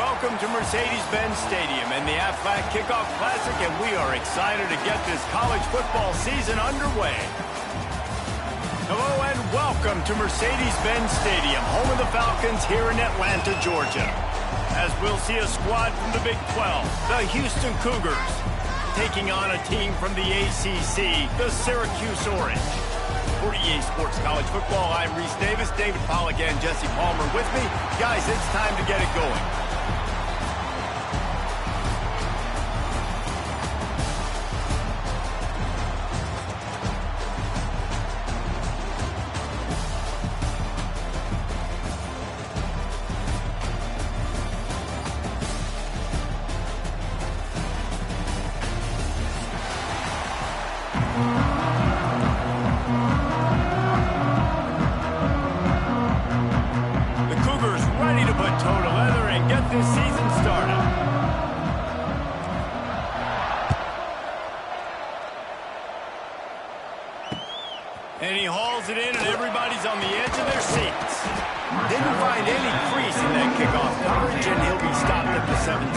Welcome to Mercedes-Benz Stadium and the Aflac Kickoff Classic, and we are excited to get this college football season underway. Hello and welcome to Mercedes-Benz Stadium, home of the Falcons here in Atlanta, Georgia. As we'll see a squad from the Big 12, the Houston Cougars, taking on a team from the ACC, the Syracuse Orange. For EA Sports College Football, I'm Reese Davis, David Pollack, and Jesse Palmer with me. Guys, it's time to get it going. This season started. And he hauls it in, and everybody's on the edge of their seats. Didn't find any crease in that kickoff coverage, and he'll be stopped at the 17.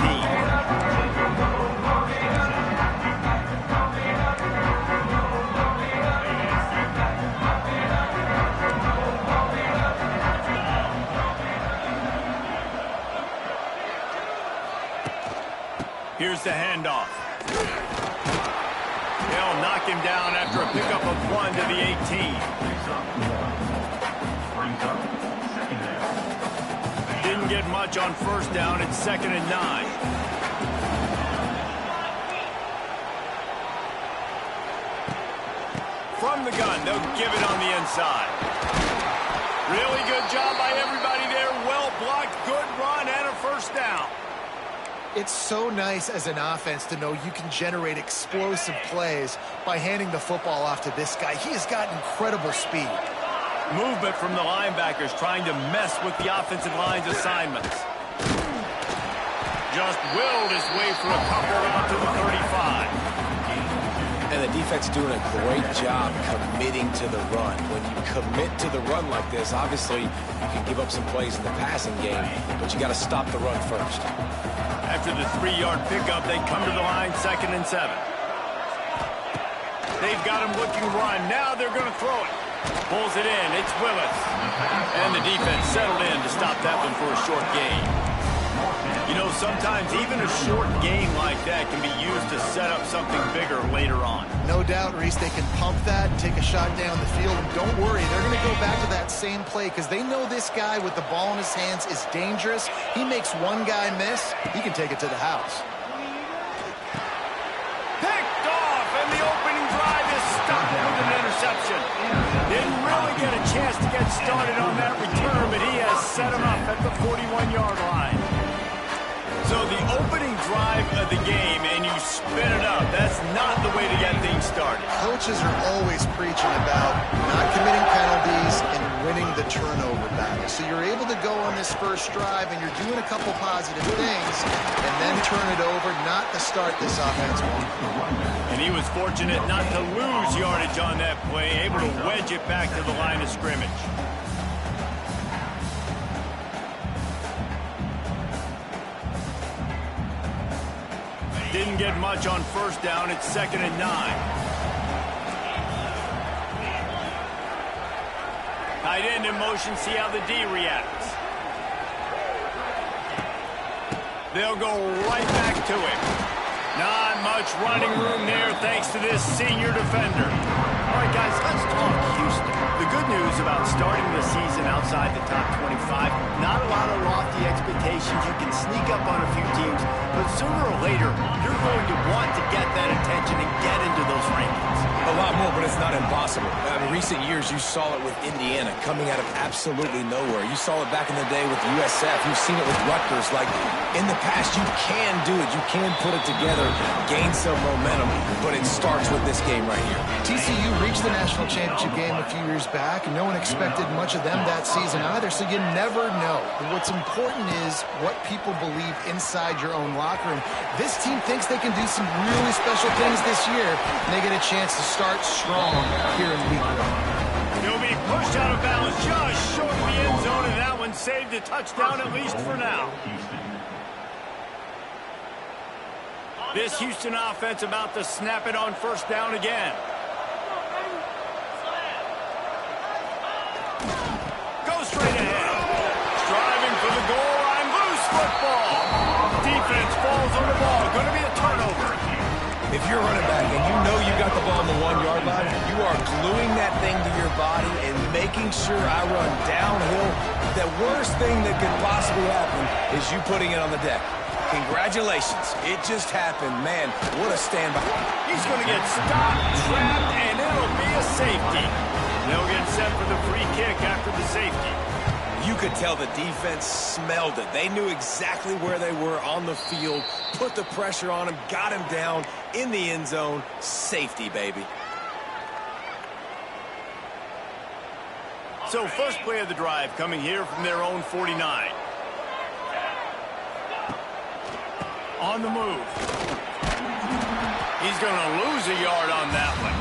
Here's the handoff. They'll knock him down after a pickup of 1 to the 18. Didn't get much on first down. It's 2nd and 9. From the gun, they'll give it on the inside. Really good job by everybody there. Well blocked, good run, and a first down. It's so nice as an offense to know you can generate explosive plays by handing the football off to this guy. He has got incredible speed. Movement from the linebackers trying to mess with the offensive line's assignments. Just willed his way for a couple out to the 35. And the defense doing a great job committing to the run. When you commit to the run like this, obviously you can give up some plays in the passing game, but you got to stop the run first. After the 3-yard pickup, they come to the line, 2nd and 7. They've got him looking run. Now they're going to throw it. Pulls it in. It's Willis. And the defense settled in to stop that one for a short gain. You know, sometimes even a short gain like that can be used to set up something bigger later on. No doubt, Reese, they can pump that and take a shot down the field. And don't worry, they're going to go back to that same play because they know this guy with the ball in his hands is dangerous. He makes one guy miss, he can take it to the house. Picked off, and the opening drive is stopped with an interception. Didn't really get a chance to get started on that return, but he has set him up at the 41-yard line. So the opening drive of the game, and you spin it up. That's not the way to get things started. Coaches are always preaching about not committing penalties and winning the turnover battle. So you're able to go on this first drive, and you're doing a couple positive things, and then turn it over, not to start this offense one. And he was fortunate not to lose yardage on that play, able to wedge it back to the line of scrimmage. Didn't get much on first down. It's 2nd and 9. Tight end in motion. See how the D reacts. They'll go right back to him. Not much running room there thanks to this senior defender. All right, guys, let's talk Houston. The good news about starting the season outside the top 25, not a lot of lofty expectations. You can sneak up on a few teams, but sooner or later, you're going to want to get that attention and get into those rankings. A lot more, but it's not impossible. In recent years, you saw it with Indiana coming out of absolutely nowhere. You saw it back in the day with USF. You've seen it with Rutgers. Like, in the past, you can do it. You can put it together, gain some momentum, but it starts with this game right here. TCU reached the national championship game a few years back, and no one expected much of them that season either, so you never know. But what's important is what people believe inside your own locker room. This team thinks they can do some really special things this year, and they get a chance to start strong here in week 1. He'll be pushed out of bounds just short of the end zone, and that one saved a touchdown at least for now. This Houston offense about to snap it on first down again. Go straight ahead. Striving for the goal line. Loose football. Defense falls on the ball. Going to be a turnover. If you're running back and you know you got the ball on the 1-yard line, you are gluing that thing to your body and making sure I run downhill. The worst thing that could possibly happen is you putting it on the deck. Congratulations. It just happened. Man, what a standby. He's going to get stopped, trapped, and it'll be a safety. They'll get set for the free kick after the safety. You could tell the defense smelled it. They knew exactly where they were on the field, put the pressure on him, got him down in the end zone. Safety, baby. So first play of the drive coming here from their own 49. On the move. He's going to lose a yard on that one.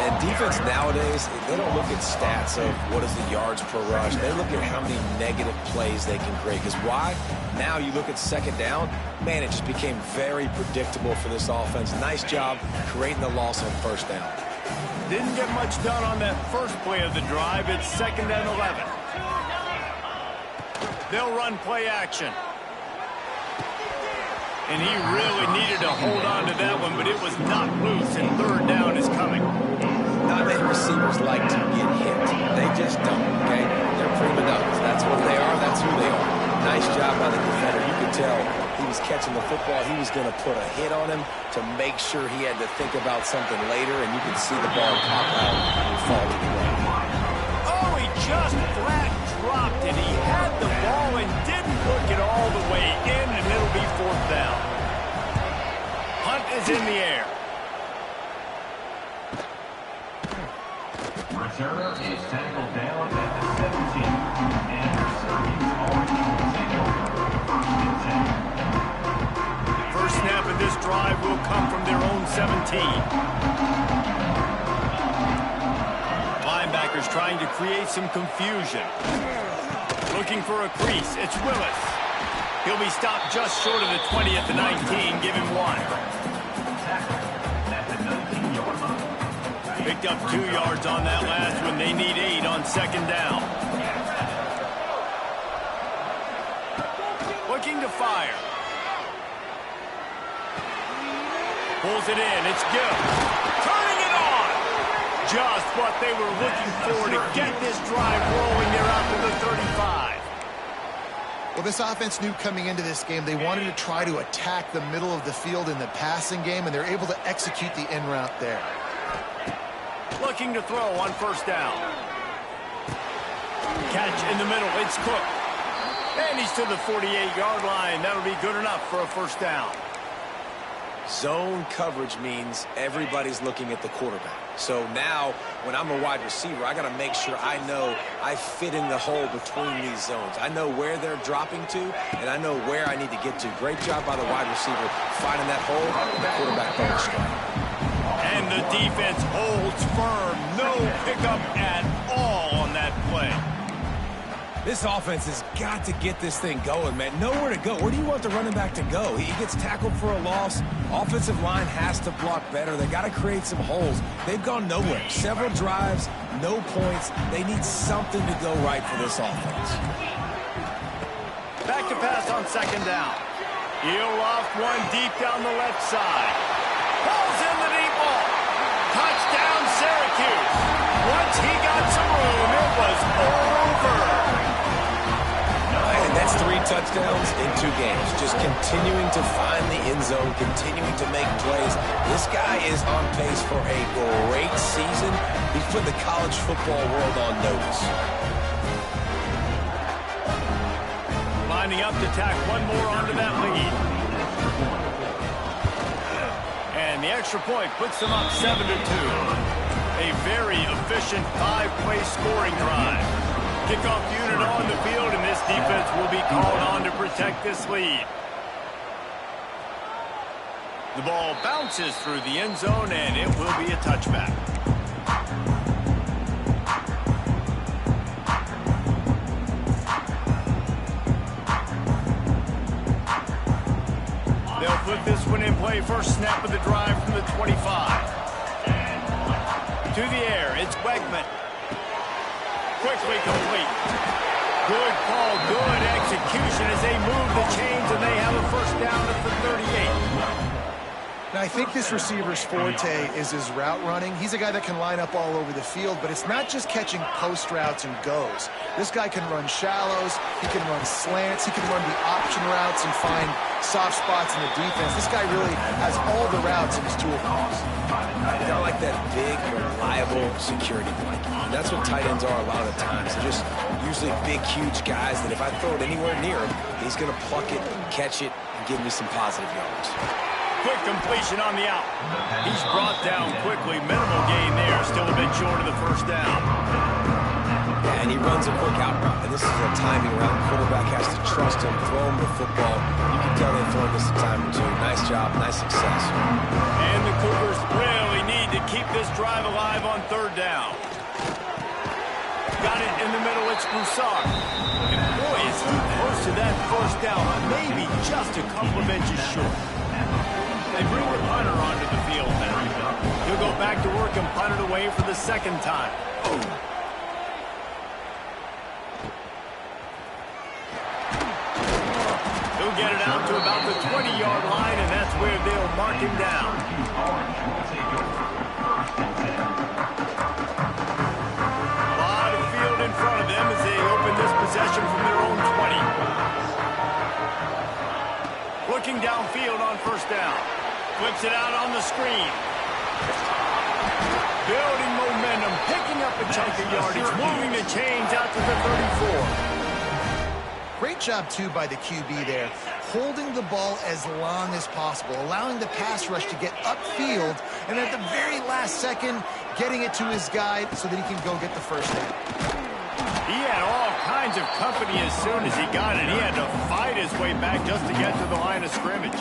And defense nowadays, they don't look at stats of what is the yards per rush. They look at how many negative plays they can create. Because why? Now you look at second down, man, it just became very predictable for this offense. Nice job creating the loss on first down. Didn't get much done on that first play of the drive. It's 2nd and 11. They'll run play action. And he really needed to hold on to that one, but it was not loose, and third down is coming. Not many receivers like to get hit. They just don't, okay? They're prima donnas. That's what they are. That's who they are. Nice job by the defender. You could tell he was catching the football. He was going to put a hit on him to make sure he had to think about something later, and you could see the ball pop out and fall to the ground. Oh, he just flat dropped it. He had the ball and didn't hook it all the way in, and it'll be 4th down. Hunt is in the air. Returner is tackled down at the 17. Anderson is already taken over. First snap of this drive will come from their own 17. Linebackers trying to create some confusion. Looking for a crease. It's Willis. He'll be stopped just short of the 20 at the 19. Give him 1. Picked up 2 yards on that last one. They need 8 on second down. Looking to fire. Pulls it in. It's good. Turning it on. Just what they were looking for to get this drive rolling. They're out to the 35. Well, this offense knew coming into this game they wanted to try to attack the middle of the field in the passing game, and they're able to execute the in route there. Looking to throw on first down. Catch in the middle. It's Cook. And he's to the 48-yard line. That'll be good enough for a first down. Zone coverage means everybody's looking at the quarterback. So now, when I'm a wide receiver, I got to make sure I know I fit in the hole between these zones. I know where they're dropping to, and I know where I need to get to. Great job by the wide receiver finding that hole, and the quarterback going straight. And the defense holds firm. No pickup at all on that play. This offense has got to get this thing going, man. Nowhere to go. Where do you want the running back to go? He gets tackled for a loss. Offensive line has to block better. They got to create some holes. They've gone nowhere. Several drives, no points. They need something to go right for this offense. Back to pass on second down. He'll loft one deep down the left side. Pulls in the deep ball. Touchdown, Syracuse. Once he got some room, it was over. And that's 3 touchdowns in 2 games. Just continuing to find the end zone, continuing to make plays. This guy is on pace for a great season. He's put the college football world on notice. Lining up to tack one more onto that lead. And the extra point puts them up 7-2. A very efficient 5-play scoring drive. Kickoff unit on the field, and this defense will be called on to protect this lead. The ball bounces through the end zone, and it will be a touchback. They'll put this one in play. First snap of the drive from the 25. To the air, it's Wegman. Quickly complete. Good call, good execution as they move the chains, and they have a first down at the 38. Now, I think this receiver's forte is his route running. He's a guy that can line up all over the field, but it's not just catching post routes and goes. This guy can run shallows, he can run slants, he can run the option routes and find soft spots in the defense. This guy really has all the routes in his toolbox. They're like that big, reliable security blanket. And that's what tight ends are a lot of the times. They're just usually big, huge guys that if I throw it anywhere near him, he's going to pluck it, catch it, and give me some positive yards. Quick completion on the out. He's brought down quickly. Minimal gain there. Still a bit short of the first down. Yeah, and he runs a quick out route. And this is a timing route. The quarterback has to trust him, throw him the football. You can tell they've thrown this a time or two. Nice job, nice success. And the Cougars really need to keep this drive alive on third down. Got it in the middle. It's Broussard. And boy, is he close to that first down. Maybe just a couple of inches short. They bring the punter onto the field now. He'll go back to work and punt it away for the second time. He'll get it out to about the 20-yard line, and that's where they'll mark him down. A lot of field in front of them as they open this possession from their own 20. Looking downfield on first down. Flips it out on the screen. Building momentum, picking up a chunk of yardage, moving the chains out to the 34. Great job, too, by the QB there. Holding the ball as long as possible, allowing the pass rush to get upfield, and at the very last second, getting it to his guy so that he can go get the first down. He had all kinds of company as soon as he got it. He had to fight his way back just to get to the line of scrimmage.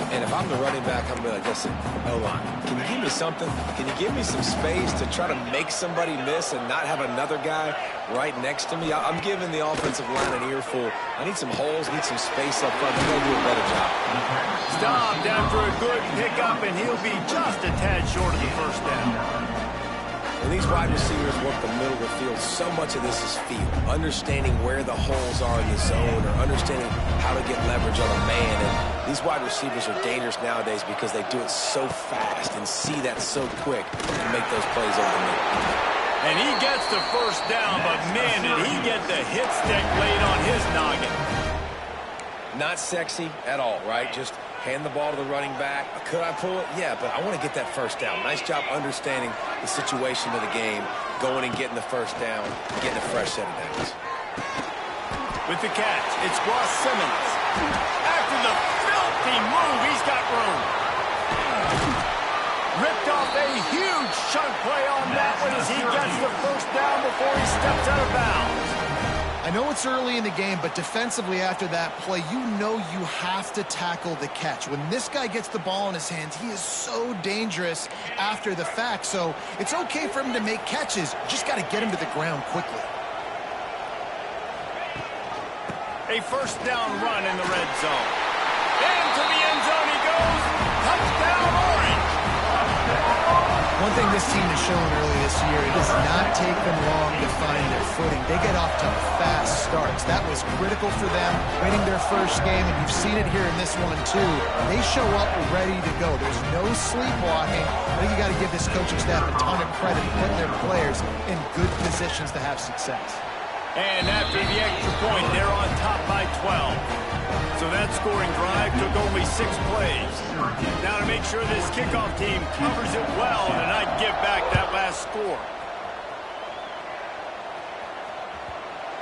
And if I'm the running back, I'm going to be like, listen, O-line, can you give me something? Can you give me some space to try to make somebody miss and not have another guy right next to me? I'm giving the offensive line an earful. I need some holes, need some space up front. They're going to do a better job. Stopped after a good pickup, and he'll be just a tad short of the first down. When these wide receivers work the middle of the field, so much of this is feel. Understanding where the holes are in the zone or understanding how to get leverage on a man. And these wide receivers are dangerous nowadays because they do it so fast and see that so quick to make those plays over the middle. And he gets the first down, but man, did he get the hit stick laid on his noggin. Not sexy at all, right? Just hand the ball to the running back. Could I pull it? Yeah, but I want to get that first down. Nice job understanding the situation of the game, going and getting the first down, getting a fresh set of downs. With the catch, it's Ross Simmons. After the filthy move, he's got room. Ripped off a huge chunk play on that one as he gets the first down before he steps out of bounds. I know it's early in the game, but defensively after that play, you know you have to tackle the catch. When this guy gets the ball in his hands, he is so dangerous after the fact. So it's okay for him to make catches. Just got to get him to the ground quickly. A first down run in the red zone. Into the end zone he goes. Touchdown, Orange. One thing this team has shown early this year, it does not take them long to find their footing. They get off to fast starts. That was critical for them, winning their first game, and you've seen it here in this one too. They show up ready to go. There's no sleepwalking. I think you got to give this coaching staff a ton of credit for putting their players in good positions to have success. And after the extra point, they're on top by 12. So that scoring drive took only 6 plays. Now to make sure this kickoff team covers it well and not give back that last score.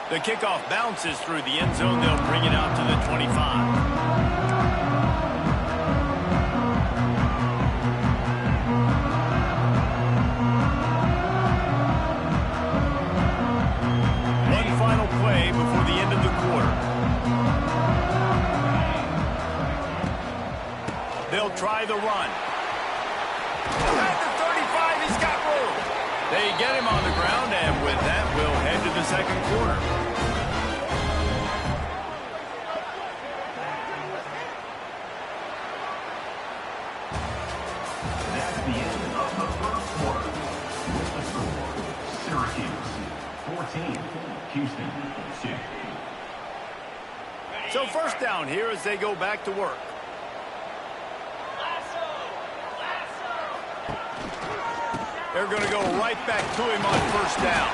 The kickoff bounces through the end zone. They'll bring it out to the 25. Final play before the end of the quarter. They'll try the run. At the 35, he's got room. They get him on the ground, and with that, we'll head to the second quarter. 14. Houston 2. So first down here as they go back to work. They're going to go right back to him on first down.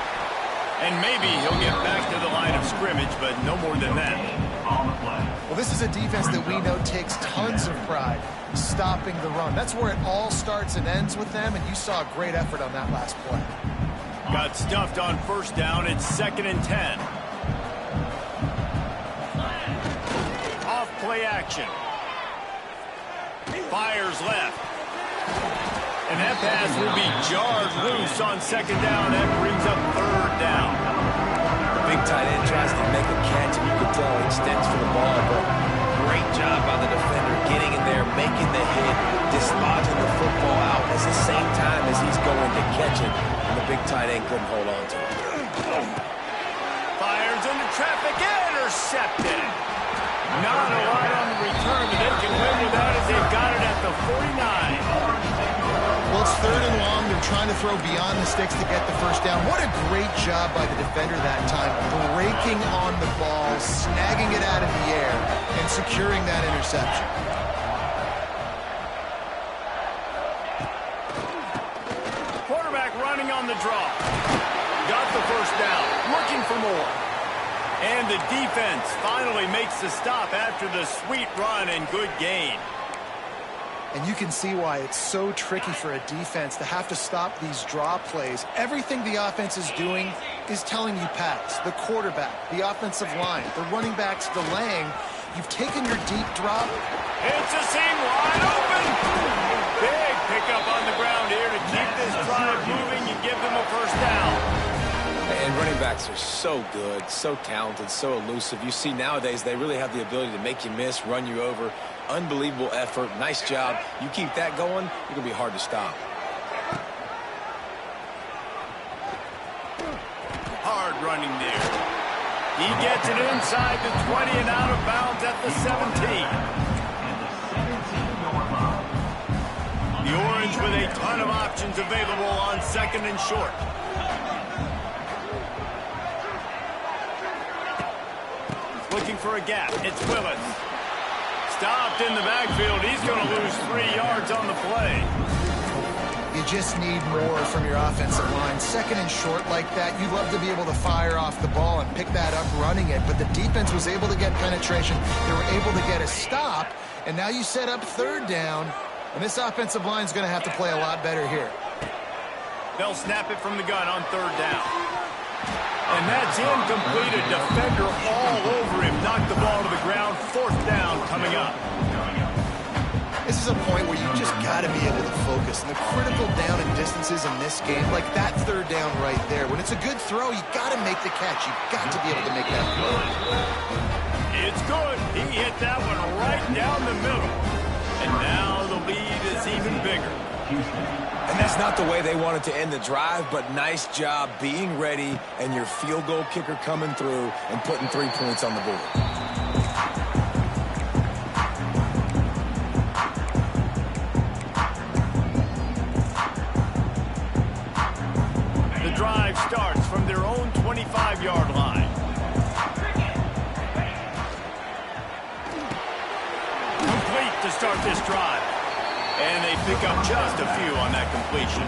And maybe he'll get back to the line of scrimmage, but no more than that. Well, this is a defense that we know takes tons of pride stopping the run. That's where it all starts and ends with them, and you saw a great effort on that last play. Got stuffed on first down. It's 2nd and 10. Off play action. Fires left. And that pass will be jarred loose on 2nd down. That brings up 3rd down. The big tight end tries to make a catch, and you can tell he extends for the ball, but great job by the defender getting in there, making the hit, dislodging the football out at the same time as he's going to catch it, and the big tight end couldn't hold on to it. Fires into traffic, intercepted. Not a lot on the return, but they can win with that as they've got it at the 49. Well, it's 3rd and long. They're trying to throw beyond the sticks to get the first down. What a great job by the defender that time, breaking on the ball, snagging it out of the air, and securing that interception. Quarterback running on the draw. Got the first down, looking for more. And the defense finally makes the stop after the sweet run and good gain. And you can see why it's so tricky for a defense to have to stop these draw plays. Everything the offense is doing is telling you pass. The quarterback, the offensive line, the running backs delaying. You've taken your deep drop. It's a seam wide open. Big pickup on the ground here to keep this drive moving and give them a first down. And running backs are so good, so talented, so elusive. You see nowadays they really have the ability to make you miss, run you over. Unbelievable effort. Nice job. You keep that going, it's going to be hard to stop. Hard running there. He gets it inside the 20 and out of bounds at the 17. The Orange with a ton of options available on 2nd and short. Looking for a gap. It's Willis. Stopped in the backfield. He's going to lose 3 yards on the play. You just need more from your offensive line. 2nd and short like that, you'd love to be able to fire off the ball and pick that up running it, but the defense was able to get penetration. They were able to get a stop, and now you set up 3rd down, and this offensive line is going to have to play a lot better here. They'll snap it from the gun on 3rd down. And that's incomplete. A defender all over him. Knocked the ball to the ground. 4th down coming up. This is a point where you just got to be able to focus. And the critical down and distances in this game, like that 3rd down right there. When it's a good throw, you got to make the catch. You got to be able to make that throw. It's good. He hit that one right down the middle. And now the lead is even bigger. And that's not the way they wanted to end the drive, but nice job being ready and your field goal kicker coming through and putting 3 points on the board. The drive starts from their own 25-yard line. Complete to start this drive. And they pick up just a few on that completion.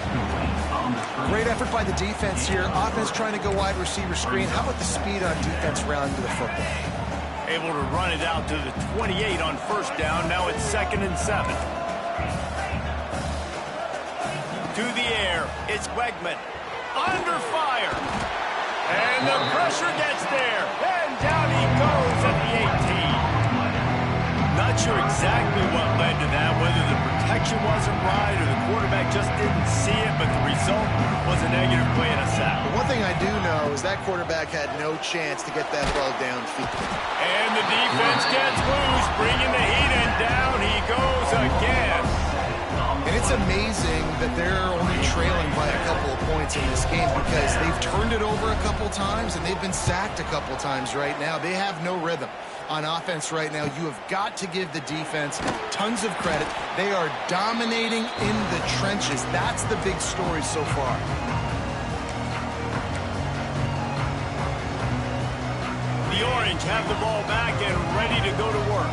Great effort by the defense here. Offense trying to go wide receiver screen. How about the speed on defense rounding to the football? Able to run it out to the 28 on first down. Now it's 2nd and 7. To the air. It's Wegman. Under fire. And the pressure gets there. And down he goes at the 18. Not sure exactly what led to that, whether the protection wasn't right or the quarterback just didn't see it, but the result was a negative play and a sack. But one thing I do know is that quarterback had no chance to get that ball downfield. And the defense gets loose, bringing the heat, and down he goes again. And it's amazing that they're only trailing by a couple of points in this game because they've turned it over a couple times and they've been sacked a couple times right now. They have no rhythm on offense right now. You have got to give the defense tons of credit. They are dominating in the trenches. That's the big story so far. Orange have the ball back and ready to go to work.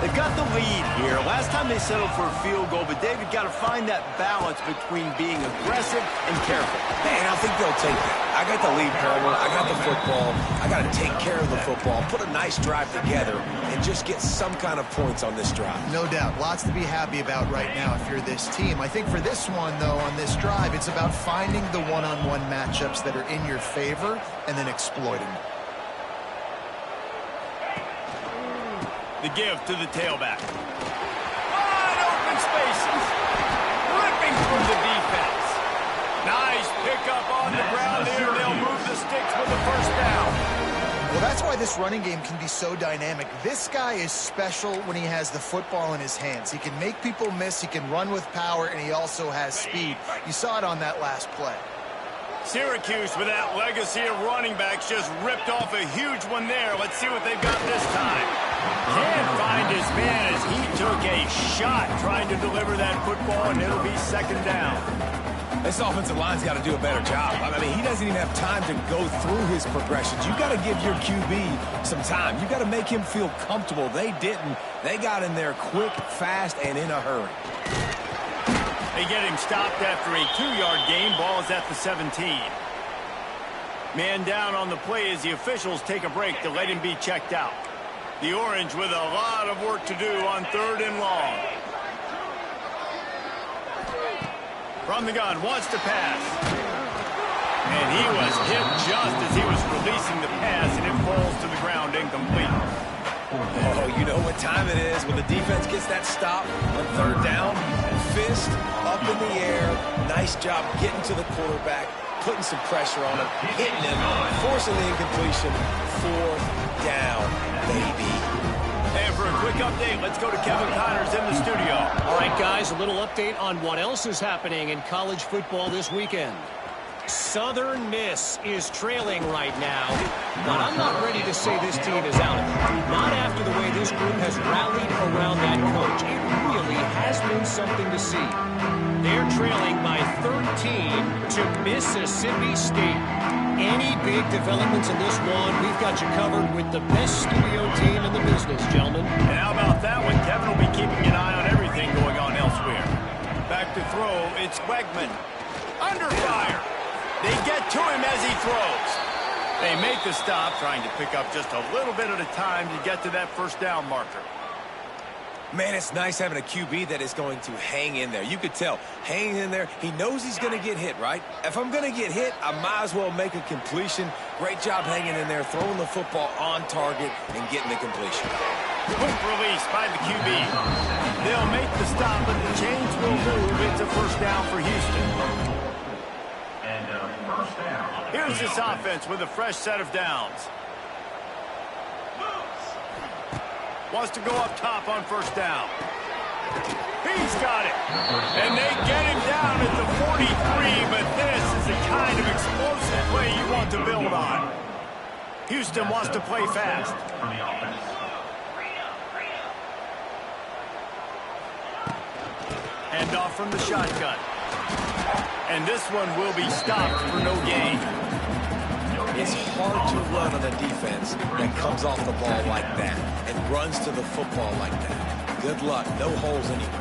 They've got the lead here. Last time they settled for a field goal, but David got to find that balance between being aggressive and careful. Man, I think they'll take that. I got the lead, Coleman. I got the football. I got to take care of the football, put a nice drive together, and just get some kind of points on this drive. No doubt. Lots to be happy about right now if you're this team. I think for this one, though, on this drive, it's about finding the one-on-one matchups that are in your favor and then exploiting them. The give to the tailback. Wide open spaces. Ripping through the defense. Nice pickup on the ground there. They'll move the sticks with the first down. Well, that's why this running game can be so dynamic. This guy is special when he has the football in his hands. He can make people miss, he can run with power, and he also has speed. You saw it on that last play. Syracuse, with that legacy of running backs, just ripped off a huge one there. Let's see what they've got this time. Can't find his man as he took a shot trying to deliver that football, and it'll be second down. This offensive line's got to do a better job. I mean, he doesn't even have time to go through his progressions. You got to give your QB some time. You got to make him feel comfortable. They didn't. They got in there quick, fast, and in a hurry. They get him stopped after a 2-yard gain. Ball is at the 17. Man down on the play as the officials take a break to let him be checked out. The Orange with a lot of work to do on 3rd and long. From the gun, wants to pass. And he was hit just as he was releasing the pass, and it falls to the ground incomplete. Oh, you know what time it is when the defense gets that stop on 3rd down. Fist up in the air. Nice job getting to the quarterback, putting some pressure on him, hitting him, forcing the incompletion. 4th down, baby. And for a quick update, let's go to Kevin Connors in the studio. All right, guys, a little update on what else is happening in college football this weekend. Southern Miss is trailing right now, but I'm not ready to say this team is out. Not after the way this group has rallied around that coach. It really has been something to see. They're trailing by 13 to Mississippi State. Any big developments in this one, we've got you covered with the best studio team in the business, gentlemen. And how about that one? Kevin will be keeping an eye on everything going on elsewhere. Back to throw, it's Wegman. Under fire. They get to him as he throws. They make the stop, trying to pick up just a little bit at a time to get to that first down marker. Man, it's nice having a QB that is going to hang in there. You could tell, hanging in there, he knows he's going to get hit, right? If I'm going to get hit, I might as well make a completion. Great job hanging in there, throwing the football on target and getting the completion. Quick release by the QB. They'll make the stop, but the chains will move. It's a first down for Houston. First down. Here's this offense with a fresh set of downs. Wants to go up top on first down. He's got it. And they get him down at the 43, but this is the kind of explosive play you want to build on. Houston wants to play fast. For the offense. Hand off from the shotgun. And this one will be stopped for no gain. It's hard to run on a defense that comes off the ball like that and runs to the football like that. Good luck. No holes anywhere.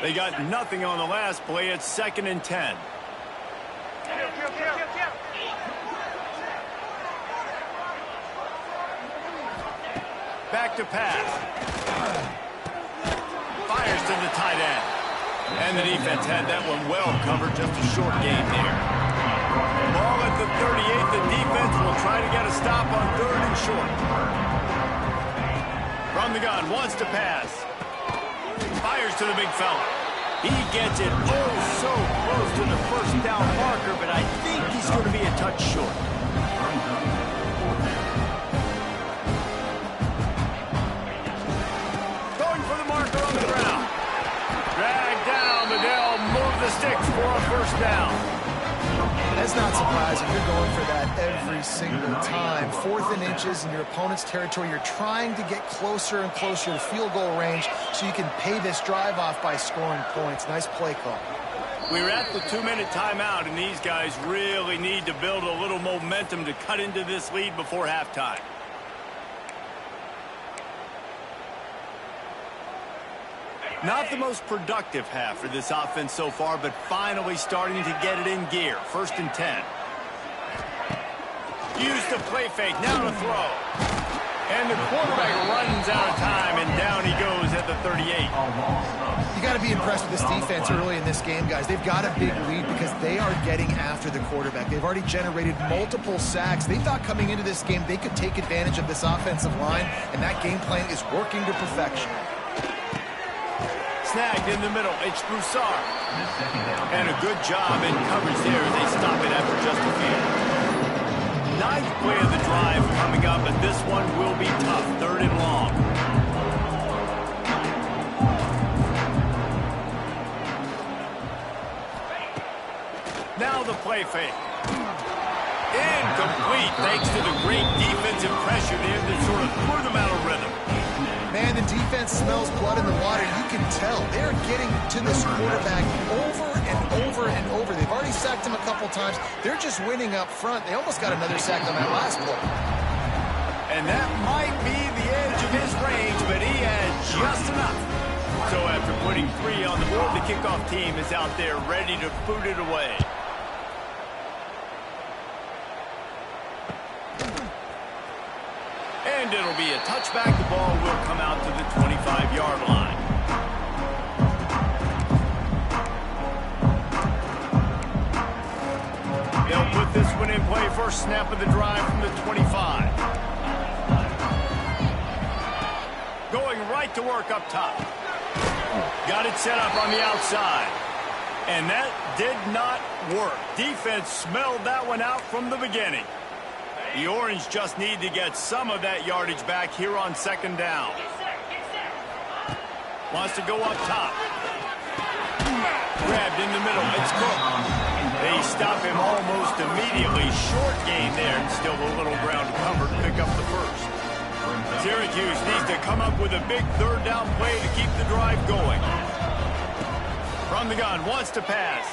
They got nothing on the last play. It's 2nd and 10. Back to pass. Fires to the tight end. And the defense had that one well covered. Just a short game there. Ball at the 38. The defense will try to get a stop on 3rd and short. From the gun, wants to pass. Fires to the big fella. He gets it oh so close to the first down marker, but I think he's going to be a touch short. Going for the marker on the ground. Dragged down, but they'll move the sticks for a first down. That's not surprising. You're going for that every single time. 4th and inches in your opponent's territory. You're trying to get closer and closer to field goal range so you can pay this drive off by scoring points. Nice play call. We're at the 2-minute timeout, and these guys really need to build a little momentum to cut into this lead before halftime. Not the most productive half for this offense so far, but finally starting to get it in gear. 1st and 10. Use the play fake, now to throw. And the quarterback runs out of time, and down he goes at the 38. You got to be impressed with this defense early in this game, guys. They've got a big lead because they are getting after the quarterback. They've already generated multiple sacks. They thought coming into this game they could take advantage of this offensive line, and that game plan is working to perfection. Snagged in the middle, it's Broussard. And a good job in coverage there. They stop it after just a few. 9th play of the drive coming up, and this one will be tough. 3rd and long. Now the play fake. Incomplete, thanks to the great defensive pressure there that sort of threw them out of rhythm. Man, the defense smells blood in the water. You can tell they're getting to this quarterback over and over and over. They've already sacked him a couple times. They're just winning up front. They almost got another sack on that last play. And that might be the edge of his range, but he had just enough. So after putting 3 on the board, the kickoff team is out there ready to boot it away. And it'll be a touchback. The ball will come out to the 25-yard line. They'll put this one in play. First snap of the drive from the 25. Going right to work up top. Got it set up on the outside. And that did not work. Defense smelled that one out from the beginning. The Orange just need to get some of that yardage back here on 2nd down. Wants to go up top. Grabbed in the middle. It's Cook. They stop him almost immediately. Short gain there, and still a little ground to cover to pick up the first. Syracuse needs to come up with a big 3rd down play to keep the drive going. From the gun, wants to pass.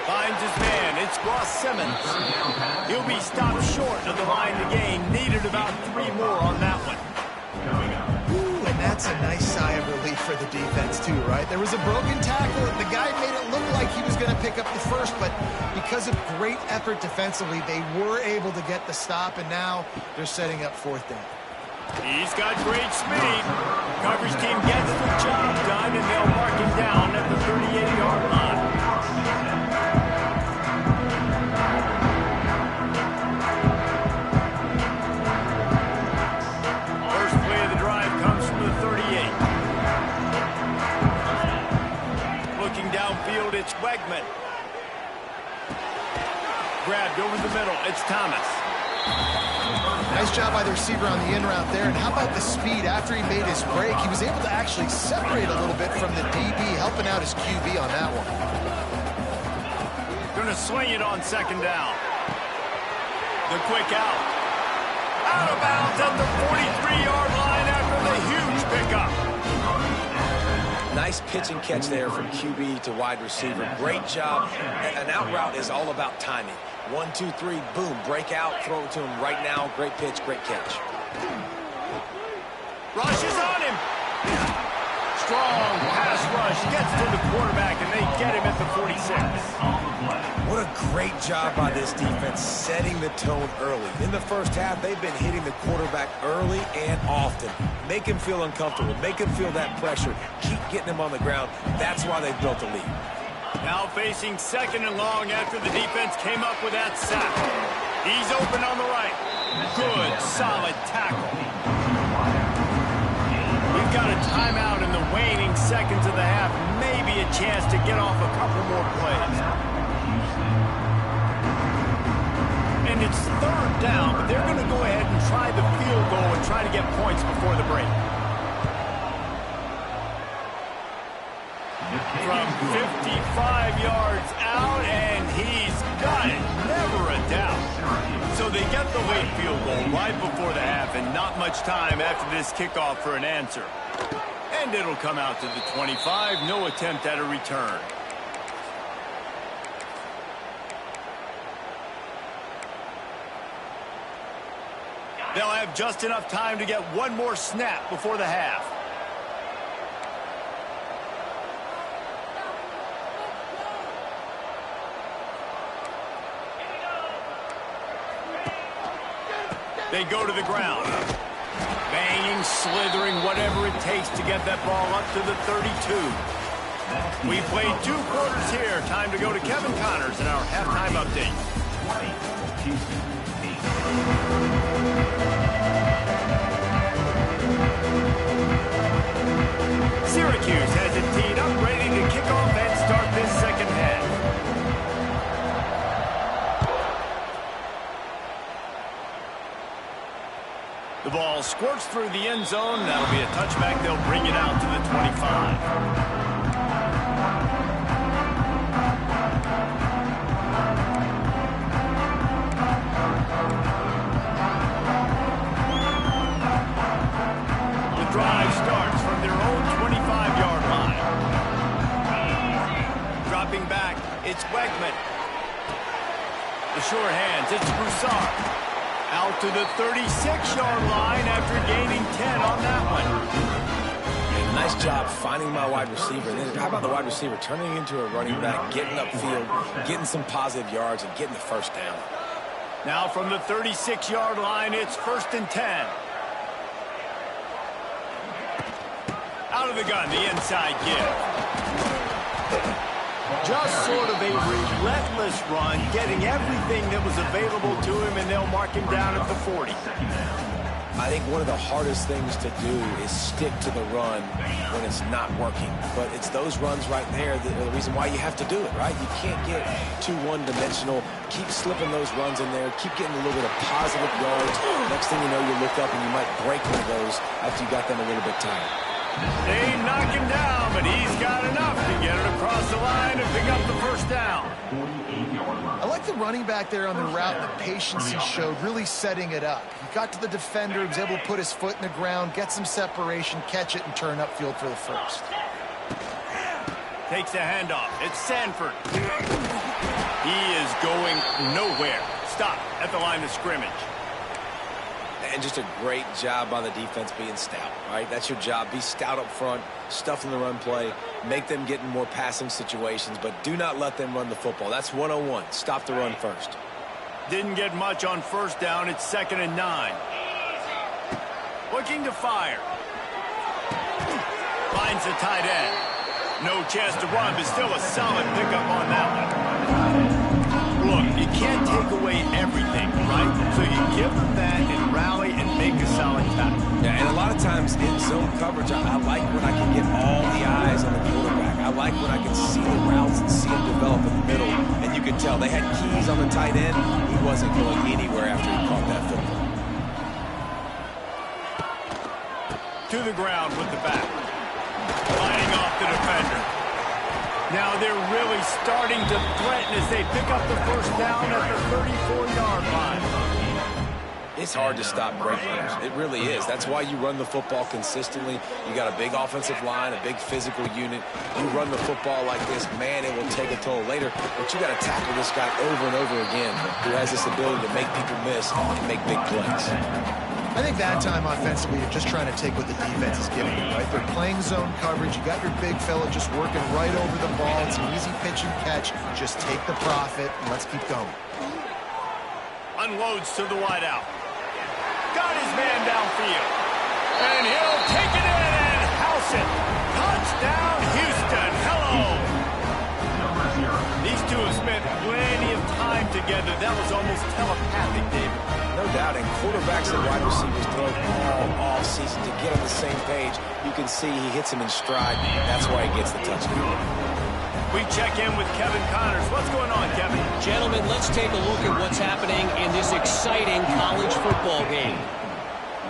Finds his man. It's Ross Simmons. He'll be stopped short of the line to gain. Needed about 3 more on that one. Ooh, and that's a nice sigh of relief for the defense too, right? There was a broken tackle. The guy made it look like he was going to pick up the first, but because of great effort defensively, they were able to get the stop, and now they're setting up 4th down. He's got great speed. Coverage team gets the job done, and they'll mark him down at the 38-yard line. First play of the drive comes from the 38. Looking downfield, it's Wegman. Grabbed over the middle, it's Thomas. Nice job by the receiver on the in route there. And how about the speed after he made his break? He was able to actually separate a little bit from the DB, helping out his QB on that one. Going to swing it on 2nd down. The quick out. Out of bounds at the 43-yard line after the huge pickup. Nice pitch and catch there from QB to wide receiver. Great job. An out route is all about timing. 1, 2, 3, boom, break out, throw it to him right now. Great pitch, great catch. Rush is on him. Strong pass rush gets to the quarterback, and they get him at the 46. What a great job by this defense setting the tone early. In the first half, they've been hitting the quarterback early and often. Make him feel uncomfortable. Make him feel that pressure. Keep getting him on the ground. That's why they've built a lead. Now facing 2nd and long after the defense came up with that sack. He's open on the right. Good, solid tackle. We've got a timeout in the waning seconds of the half. Maybe a chance to get off a couple more plays. And it's 3rd down, but they're going to go ahead and try the field goal and try to get points before the break. From 55 yards out, and he's got it. Never a doubt. So they get the late field goal right before the half, and not much time after this kickoff for an answer. And it'll come out to the 25. No attempt at a return. They'll have just enough time to get one more snap before the half. They go to the ground. Banging, slithering, whatever it takes to get that ball up to the 32. We played 2 quarters here. Time to go to Kevin Connors in our halftime update. Syracuse has it teed up, ready to kick off and start this second half. The ball squirts through the end zone. That'll be a touchback. They'll bring it out to the 25. Drive starts from their own 25-yard line. Dropping back, it's Wegman. The short hands, it's Broussard. Out to the 36-yard line after gaining 10 on that one. Yeah, nice job finding my wide receiver. And then how about the wide receiver turning into a running back, getting upfield, getting some positive yards, and getting the first down. Now from the 36-yard line, it's 1st and 10. Out of the gun, the inside give. Just sort of a relentless run, getting everything that was available to him, and they'll mark him down at the 40. I think one of the hardest things to do is stick to the run when it's not working. But it's those runs right there that are the reason why you have to do it, right? You can't get too one-dimensional. Keep slipping those runs in there. Keep getting a little bit of positive yards. Next thing you know, you look up and you might break one of those after you got them a little bit tired. They knock him down, but he's got enough to get it across the line and pick up the first down. I like the running back there on the route and the patience he showed, really setting it up. He got to the defender, was able to put his foot in the ground, get some separation, catch it, and turn upfield for the first. Takes a handoff. It's Sanford. He is going nowhere. Stop at the line of scrimmage. And just a great job by the defense being stout, right? That's your job. Be stout up front, stuff in the run play, make them get in more passing situations, but do not let them run the football. That's 101. Stop the run first. Didn't get much on first down. It's 2nd and 9. Looking to fire. Finds the tight end. No chance to run, but still a solid pickup on that one. Look, you can't take away everything, right? So you give them that and rally and make a solid tackle. Yeah, and a lot of times in zone coverage, I like when I can get all the eyes on the quarterback. I like when I can see the routes and see him develop in the middle. And you can tell they had keys on the tight end. He wasn't going anywhere after he caught that football. To the ground with the back. Lining off the defender. Now they're really starting to threaten as they pick up the first down at the 34-yard line. It's hard to stop great runners. It really is. That's why you run the football consistently. You got a big offensive line, a big physical unit. You run the football like this, man, it will take a toll later. But you got to tackle this guy over and over again who has this ability to make people miss and make big plays. I think that time offensively, you're just trying to take what the defense is giving you, right? They're playing zone coverage. You got your big fella just working right over the ball. It's an easy pitch and catch. Just take the profit and let's keep going. Unloads to the wideout. Got his man downfield. And he'll take it in and house it. Touchdown, Houston. Hello. These two have spent plenty of time together. That was almost telepathic, David. No doubt, and quarterbacks and wide receivers throw all off-season to get on the same page. You can see he hits him in stride. That's why he gets the touchdown. We check in with Kevin Connors. What's going on, Kevin? Gentlemen, let's take a look at what's happening in this exciting college football game.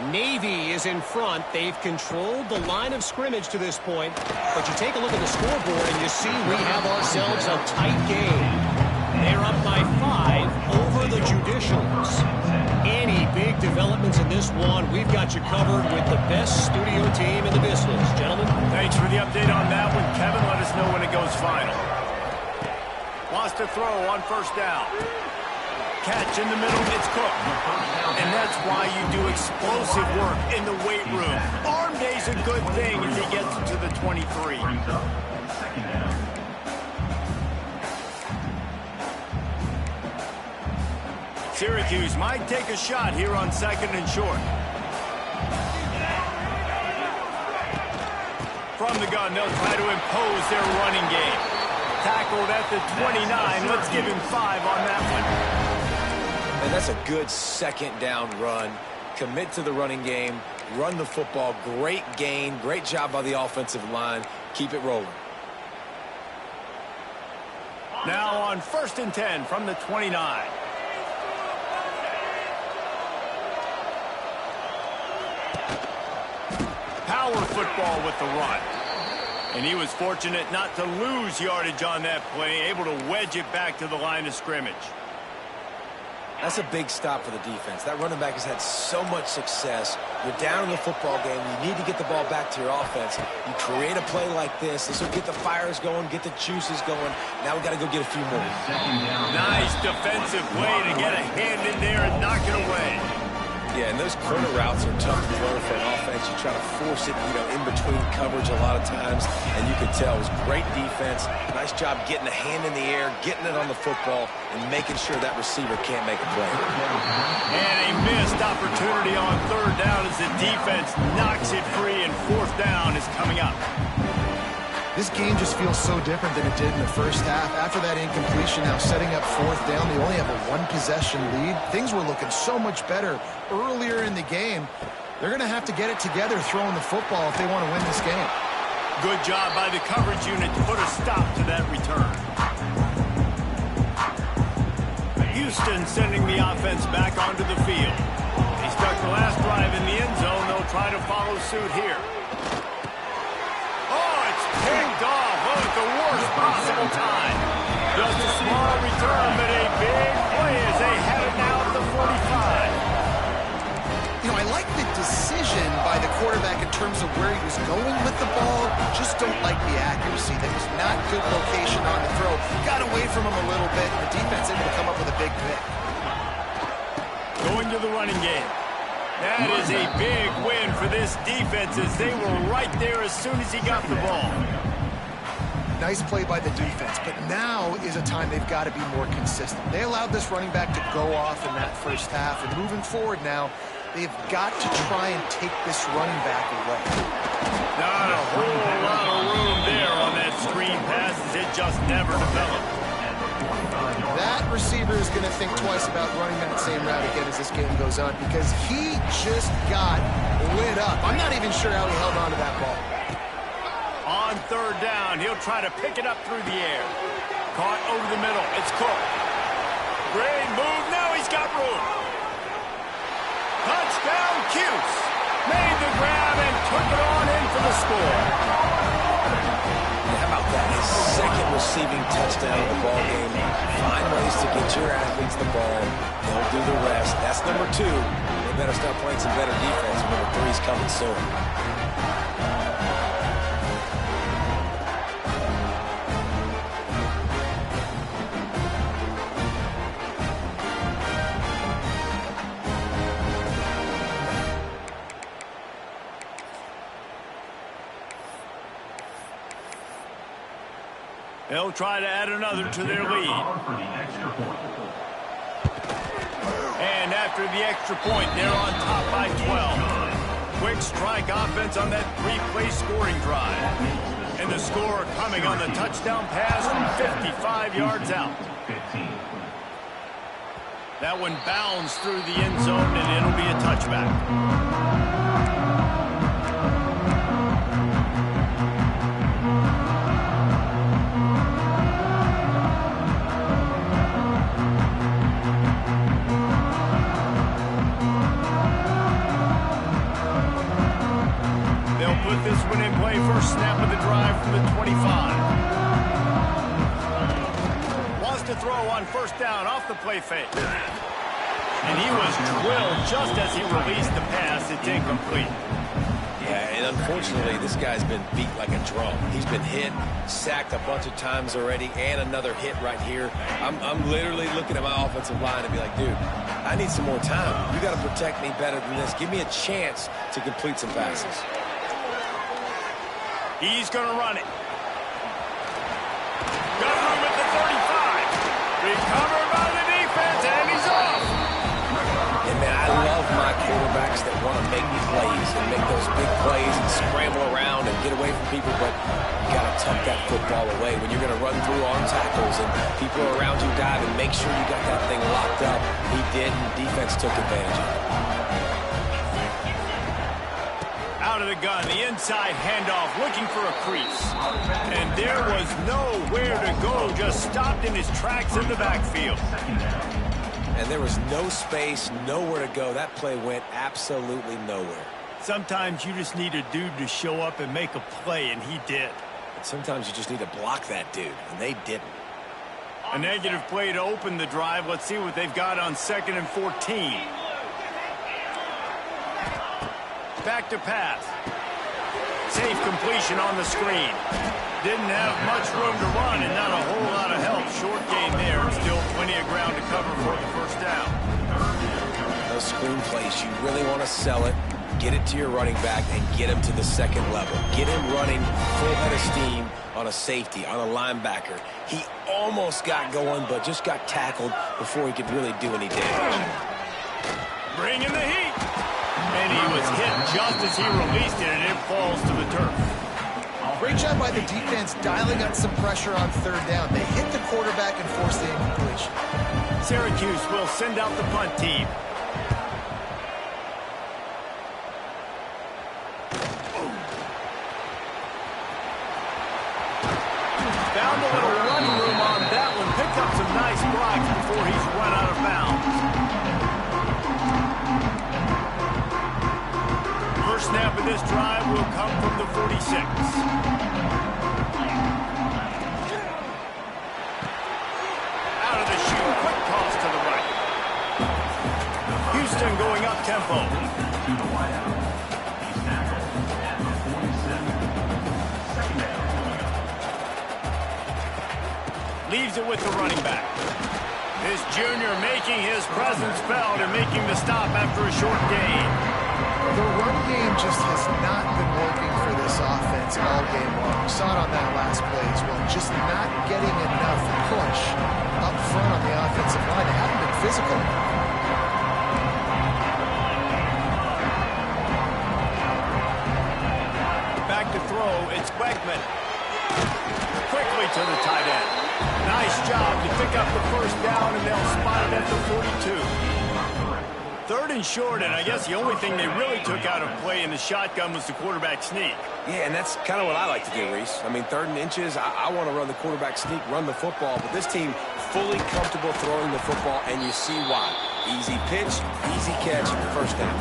Navy is in front. They've controlled the line of scrimmage to this point. But you take a look at the scoreboard and you see we have ourselves a tight game. They're up by 5 over the Judicials. Any big developments in this one, we've got you covered with the best studio team in the business. Gentlemen. Thanks for the update on that one, Kevin. Let us know when it goes final. Wants to throw on first down. catch in the middle, it's cooked. And that's why you do explosive work in the weight room. Arm day's a good thing if he gets into the 23. Brings up second down. Syracuse might take a shot here on 2nd and short. From the gun, they'll try to impose their running game. Tackled at the 29. Let's give him 5 on that one. And that's a good second down run. Commit to the running game. Run the football. Great gain. Great job by the offensive line. Keep it rolling. Now on 1st and 10 from the 29. Power football with the run. And he was fortunate not to lose yardage on that play, able to wedge it back to the line of scrimmage. That's a big stop for the defense. That running back has had so much success. You're down in the football game. You need to get the ball back to your offense. You create a play like this. This will get the fires going, get the juices going. Now we got to go get a few more. Nice defensive play to get a hand in there and knock it away. Yeah, and those corner routes are tough to learn for an offense. You try to force it, in between coverage a lot of times, and you could tell it was great defense. Nice job getting a hand in the air, getting it on the football, and making sure that receiver can't make a play. And a missed opportunity on 3rd down as the defense knocks it free, and 4th down is coming up. This game just feels so different than it did in the first half. After that incompletion, now setting up 4th down, they only have a 1-possession lead. Things were looking so much better earlier in the game. They're going to have to get it together throwing the football if they want to win this game. Good job by the coverage unit to put a stop to that return. Houston sending the offense back onto the field. They stuck the last drive in the end zone. They'll try to follow suit here. Picked off at the worst possible time. Just a small return, but a big play as they head it now to the 45. I like the decision by the quarterback in terms of where he was going with the ball. Just don't like the accuracy. That was not good location on the throw. Got away from him a little bit, and the defense able to come up with a big pick. Going to the running game. That is a big win for this defense as they were right there as soon as he got the ball. Nice play by the defense, but now is a time they've got to be more consistent. They allowed this running back to go off in that first half, and moving forward now, they've got to try and take this running back away. Not a whole lot of room there on that screen pass as it just never developed. That receiver is going to think twice about running that same route again as this game goes on because he just got lit up. I'm not even sure how he held on to that ball. On 3rd down, he'll try to pick it up through the air. Caught over the middle. It's Cook. Great move. Now he's got room. Touchdown, Cuse. Made the grab and took it on in for the score. How about that? His 2nd receiving touchdown of the ball game. Find ways to get your athletes the ball. They'll do the rest. That's number 2. They better start playing some better defense. Number 3's coming soon. They'll try to add another to their lead. And after the extra point, they're on top by 12. Quick strike offense on that 3-play scoring drive. And the score coming on the touchdown pass from 55 yards out. That one bounds through the end zone, and it'll be a touchback. Put this one in play, first snap of the drive from the 25. Wants to throw on 1st down off the play fake. And he was drilled just as he released the pass. It's incomplete. Yeah, and unfortunately, this guy's been beat like a drum. He's been hit, sacked a bunch of times already, and another hit right here. I'm literally looking at my offensive line and be like, dude, I need some more time. You got to protect me better than this. Give me a chance to complete some passes. He's going to run it. Got room at the 35. Recovered by the defense, and he's off. And, man, I love my quarterbacks that want to make plays and make those big plays and scramble around and get away from people, but you got to tuck that football away when you're going to run through arm tackles and people are around you dive, and make sure you got that thing locked up. He did, and defense took advantage of it. Out of the gun, the inside handoff, looking for a crease. And there was nowhere to go, just stopped in his tracks in the backfield. And there was no space, nowhere to go. That play went absolutely nowhere. Sometimes you just need a dude to show up and make a play, and he did. And sometimes you just need to block that dude, and they didn't. A negative play to open the drive. Let's see what they've got on 2nd and 14. Back to pass. Safe completion on the screen. Didn't have much room to run and not a whole lot of help. Short game there. Still plenty of ground to cover for the first down. Those screen plays, you really want to sell it, get it to your running back, and get him to the second level. Get him running full head of steam on a safety, on a linebacker. He almost got going, but just got tackled before he could really do any damage. Bringing the heat. And he was hit just as he released it, and it falls to the turf. Great job by the defense dialing up some pressure on 3rd down. They hit the quarterback and forced the incompletion. Syracuse will send out the punt team. Found a little running room on that one. Picked up some nice blocks before he's run out of bounds. First snap of this drive will come from the 46. Out of the chute, quick toss to the right. Houston going up tempo. To the wideout. He's tackled at the 47. Second down. Leaves it with the running back. This junior making his presence felt and making the stop after a short gain. The run game just has not been working for this offense all game long. We saw it on that last play as well. Just not getting enough push up front on the offensive line. They haven't been physical. Back to throw, it's Wegman. Quickly to the tight end. Nice job to pick up the first down, and they'll spot it at the 42. 3rd and short, and I guess the only thing they really took out of play in the shotgun was the quarterback sneak. Yeah, and that's kind of what I like to do, Reese. I mean, 3rd and inches, I want to run the quarterback sneak, run the football, but this team fully comfortable throwing the football, and you see why. Easy pitch, easy catch, first down.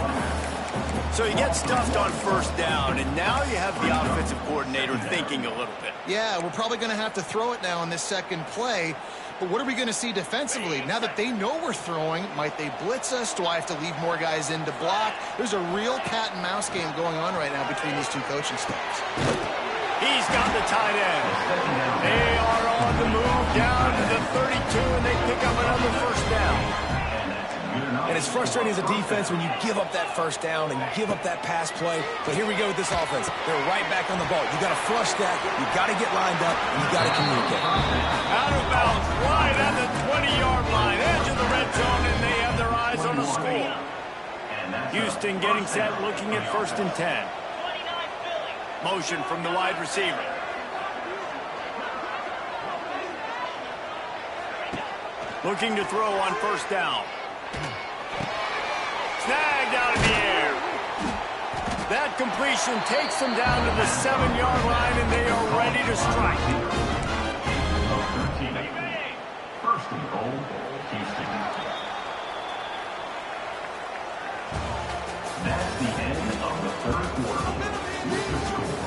So you get stuffed on first down, and now you have the offensive coordinator thinking a little bit. Yeah, we're probably going to have to throw it now in this second play. But what are we going to see defensively? Now that they know we're throwing, might they blitz us? Do I have to leave more guys in to block? There's a real cat and mouse game going on right now between these two coaching staffs. He's got the tight end. They are on the move down to the 32, and they pick up another first down. And it's frustrating as a defense when you give up that first down and you give up that pass play. But here we go with this offense. They're right back on the ball. You got to flush that. You got to get lined up, and you got to communicate. Out of bounds, right at the 20-yard line, edge of the red zone, and they have their eyes on the score. Houston getting set, looking at 1st and 10. Motion from the wide receiver. Looking to throw on first down. Snagged out of the air. That completion takes them down to the 7-yard line, and they are ready to strike. 1st and goal, Houston. That's the end of the 3rd quarter. With the score,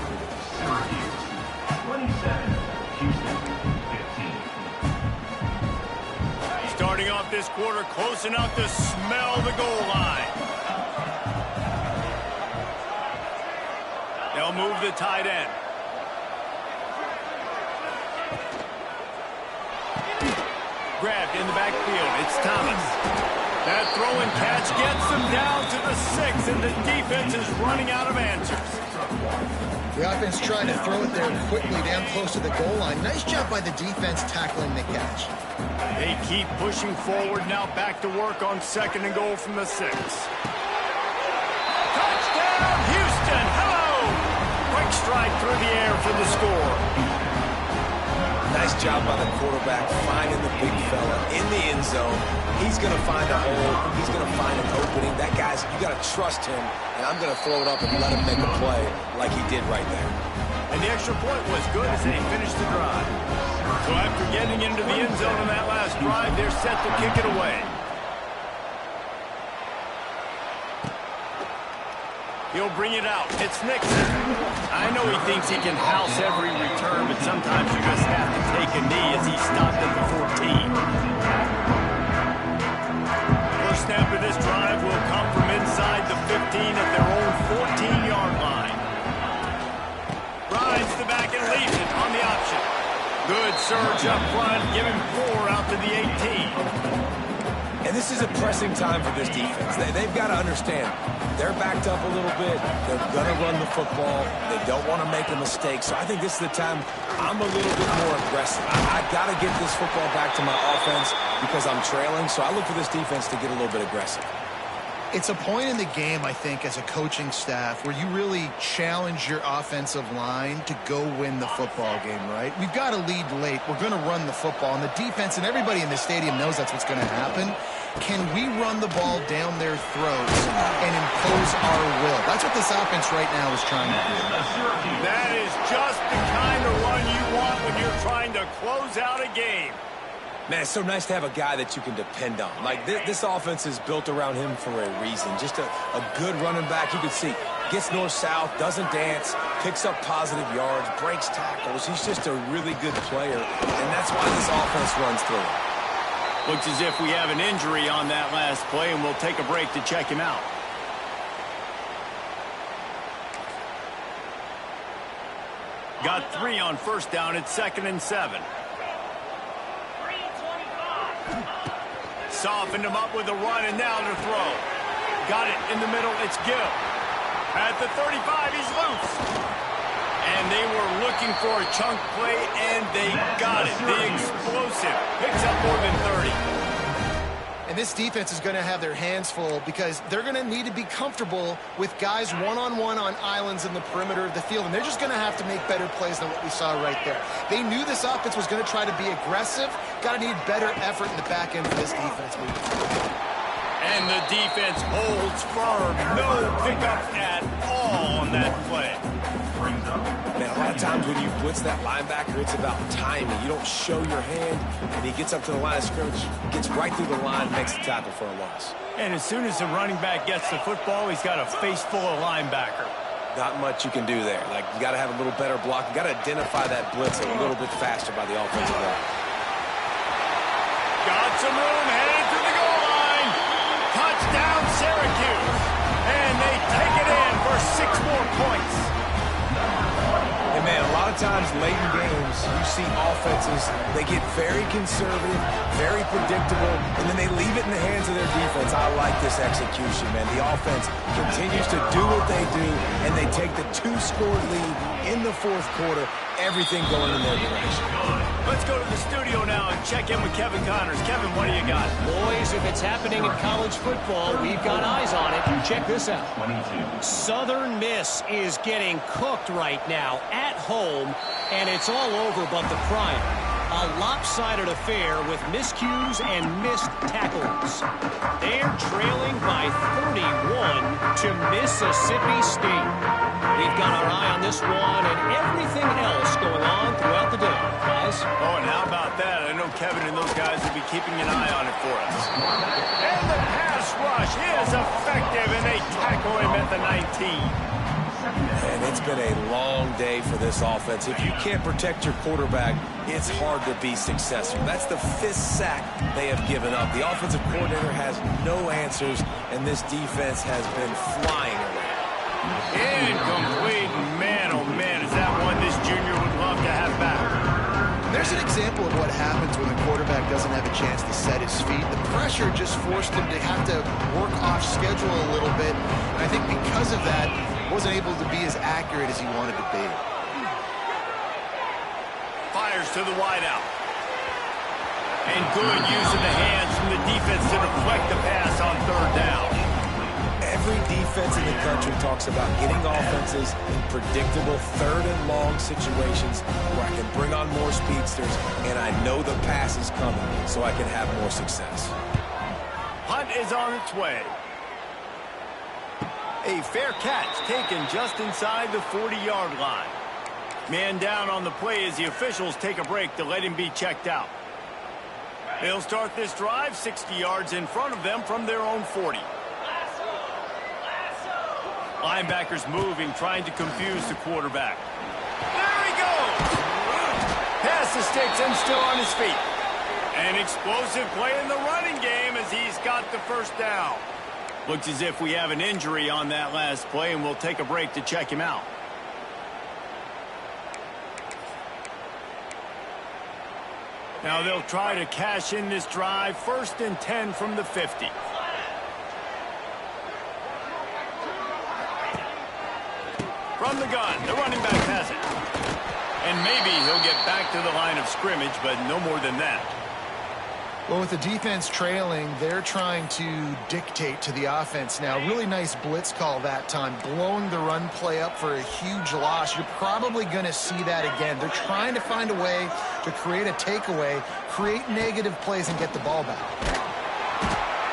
Syracuse 27, Houston 15. Starting off this quarter close enough to smell the goal line. They'll move the tight end. Grabbed in the backfield. It's Thomas. That throw and catch gets them down to the 6, and the defense is running out of answers. The offense trying to throw it there quickly down close to the goal line. Nice job by the defense tackling the catch. They keep pushing forward. Now back to work on 2nd and goal from the 6. Touchdown, Houston! Hello! Quick strike through the air for the score. Nice job by the quarterback finding the big fella in the end zone. He's going to find a hole. He's going to find an opening. That guy's, you got to trust him, and I'm going to throw it up and let him make a play like he did right there. And the extra point was good as they finished the drive. So after getting into the end zone on that last drive, they're set to kick it away. He'll bring it out. It's Nixon. I know he thinks he can house every return, but sometimes you just have to take a knee as he stopped at the 14. First snap of this drive will come from inside the 15 at their own 14-yard line. Rides the back and leaves it on the option. Good surge up front, give him 4 out to the 18. And this is a pressing time for this defense. They've got to understand, they're backed up a little bit. They're going to run the football. They don't want to make a mistake. So I think this is the time I'm a little bit more aggressive. I got to get this football back to my offense because I'm trailing. So I look for this defense to get a little bit aggressive. It's a point in the game, I think, as a coaching staff where you really challenge your offensive line to go win the football game, right? We've got to lead late. We're going to run the football. And the defense and everybody in the stadium knows that's what's going to happen. Can we run the ball down their throats and impose our will? That's what this offense right now is trying to do. That is just the kind of run you want when you're trying to close out a game. Man, it's so nice to have a guy that you can depend on. Like, this offense is built around him for a reason. Just a good running back. You can see, gets north-south, doesn't dance, picks up positive yards, breaks tackles. He's just a really good player, and that's why this offense runs through him. Looks as if we have an injury on that last play, and we'll take a break to check him out. Got 3 on first down. It's 2nd and 7. Softened him up with a run, and now to throw. Got it in the middle. It's Gill. At the 35, he's loose. And they were looking for a chunk play, and they got it. The explosive picks up more than 30. And this defense is going to have their hands full because they're going to need to be comfortable with guys one-on-one on islands in the perimeter of the field. And they're just going to have to make better plays than what we saw right there. They knew this offense was going to try to be aggressive. Got to need better effort in the back end for this defense moving forward. And the defense holds firm. No pickup at all on that play. Man, a lot of times when you blitz that linebacker, it's about timing. You don't show your hand, and he gets up to the line of scrimmage, gets right through the line, makes the tackle for a loss. And as soon as the running back gets the football, he's got a face full of linebacker. Not much you can do there. Like, you got to have a little better block. You got to identify that blitz a little bit faster by the offensive line. Got some room, headed to the goal line. Touchdown, Syracuse. And they take it in for 6 more points. And man, a lot of times late in games, you see offenses, they get very conservative, very predictable, and then they leave it in the hands of their defense. I like this execution, man. The offense continues to do what they do, and they take the 2-score lead in the 4th quarter, everything going in their direction. Let's go to the studio now and check in with Kevin Connors. Kevin, what do you got? Boys, if it's happening in college football, we've got eyes on it. Check this out. Southern Miss is getting cooked right now at home, and it's all over but the crying. A lopsided affair with miscues and missed tackles. They're trailing by 31 to Mississippi State. We've got our eye on this one and everything else going on throughout the day, guys. Oh, and how about that? I know Kevin and those guys will be keeping an eye on it for us. And the pass rush is effective, and they tackle him at the 19. And it's been a long day for this offense. If you can't protect your quarterback, it's hard to be successful. That's the 5th sack they have given up. The offensive coordinator has no answers, and this defense has been flying around. Incomplete, man, example of what happens when the quarterback doesn't have a chance to set his feet. The pressure just forced him to have to work off schedule a little bit. And I think because of that, he wasn't able to be as accurate as he wanted to be. Fires to the wideout. And good use of the hands from the defense to deflect the pass on third down. Every defense in the country talks about getting offenses in predictable third and long situations where I can bring on more speedsters and I know the pass is coming so I can have more success. Hunt is on its way. A fair catch taken just inside the 40-yard line. Man down on the play as the officials take a break to let him be checked out. They'll start this drive 60 yards in front of them from their own 40. Linebackers moving, trying to confuse the quarterback. There he goes! Past the sticks and still on his feet. An explosive play in the running game as he's got the first down. Looks as if we have an injury on that last play, and we'll take a break to check him out. Now they'll try to cash in this drive. 1st and 10 from the 50. From the gun, the running back has it. And maybe he'll get back to the line of scrimmage, but no more than that. Well, with the defense trailing, they're trying to dictate to the offense now. Really nice blitz call that time, blowing the run play up for a huge loss. You're probably going to see that again. They're trying to find a way to create a takeaway, create negative plays, and get the ball back.